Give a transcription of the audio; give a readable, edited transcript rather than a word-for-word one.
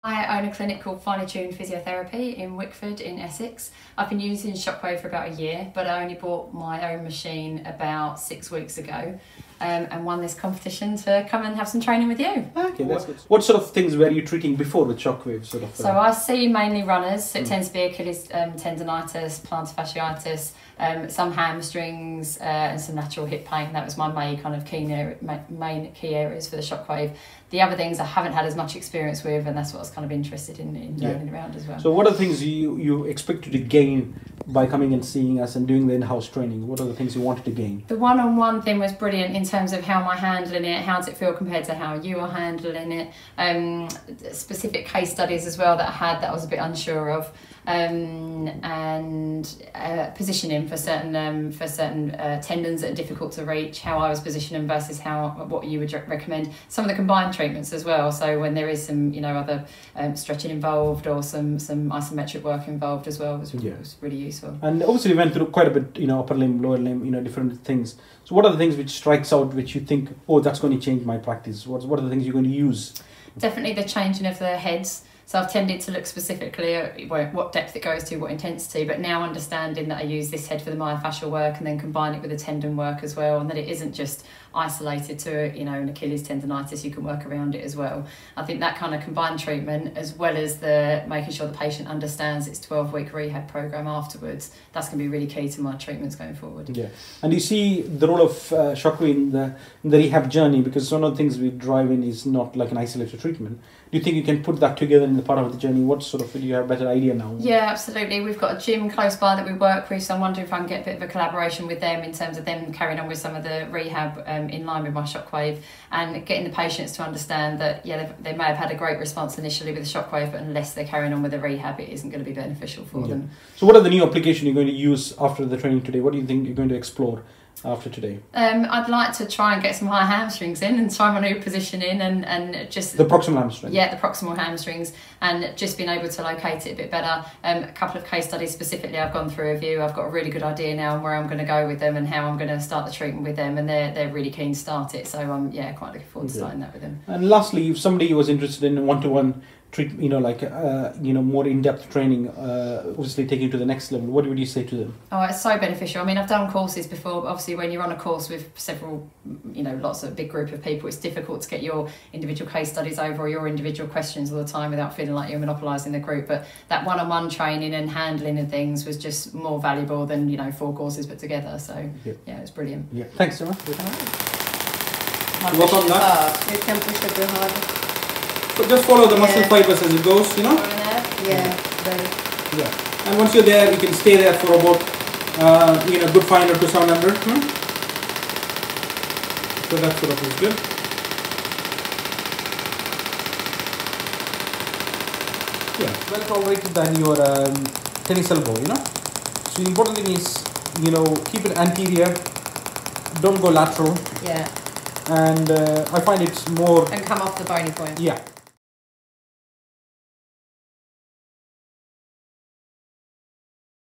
I own a clinic called Tuned Physiotherapy in Wickford in Essex. I've been using Shockwave for about a year, but I only bought my own machine about 6 weeks ago and won this competition to come and have some training with you. Okay, that's good. What sort of things were you treating before with Shockwave? So I see mainly runners, so it tends to be Achilles tendonitis, plantar fasciitis, some hamstrings and some natural hip pain. That was my main kind of main key areas for the Shockwave. The other things I haven't had as much experience with, and that's what I was kind of interested in learning around as well. So what are the things you expected to gain by coming and seeing us and doing the in-house training? What are the things you wanted to gain? The one-on-one thing was brilliant in terms of how am I handling it, how does it feel compared to how you are handling it. Specific case studies as well that I had that I was a bit unsure of. And positioning for certain tendons that are difficult to reach, how I was positioning versus what you would recommend. Some of the combined treatments as well. So when there is some other stretching involved or some isometric work involved as well was really useful. And obviously we went through quite a bit, upper limb, lower limb, different things. So what are the things which strikes out which you think, oh, that's going to change my practice? What are the things you're going to use? Definitely the changing of the heads. So I've tended to look specifically at what depth it goes to, what intensity, but now understanding that I use this head for the myofascial work and then combine it with the tendon work as well, and that it isn't just isolated to an Achilles tendonitis, you can work around it as well. I think that kind of combined treatment, as well as the making sure the patient understands its 12-week rehab program afterwards, that's going to be really key to my treatments going forward. Yeah, and you see the role of Shockwave in the rehab journey, because one of the things we drive in is not like an isolated treatment. Do you think you can put that together in the part of the journey? What sort of, do you have a better idea now? Yeah, absolutely. We've got a gym close by that we work with, so I'm wondering if I can get a bit of a collaboration with them in terms of them carrying on with some of the rehab in line with my Shockwave, and getting the patients to understand that, they may have had a great response initially with the Shockwave, but unless they're carrying on with the rehab, it isn't going to be beneficial for them. So what are the new applications you're going to use after the training today? What do you think you're going to explore after today? I'd like to try and get some high hamstrings in and try my new positioning and just... The proximal hamstring? Yeah, the proximal hamstrings, and just being able to locate it a bit better. A couple of case studies specifically I've gone through a few. I've got a really good idea now on where I'm going to go with them and how I'm going to start the treatment with them, and they're really keen to start it, so I'm quite looking forward to starting that with them. And lastly, if somebody was interested in one-to-one treat, more in-depth training, obviously taking it to the next level, what would you say to them? Oh, it's so beneficial. I mean, I've done courses before, but obviously when you're on a course with several, lots of big group of people, it's difficult to get your individual case studies over or your individual questions all the time without feeling like you're monopolising the group. But that one-on-one training and handling and things was just more valuable than, 4 courses put together. So, it's brilliant. Yeah. Thanks, Sarah. Work on that. You can push a bit harder. So just follow the muscle fibers as it goes, Yeah, very. Yeah. And once you're there, you can stay there for about, good 500 to 700. So that sort of is good. Yeah, well tolerated than your tennis elbow, So the important thing is, keep it anterior, don't go lateral. Yeah. And I find it's more... And come off the bony point. Yeah.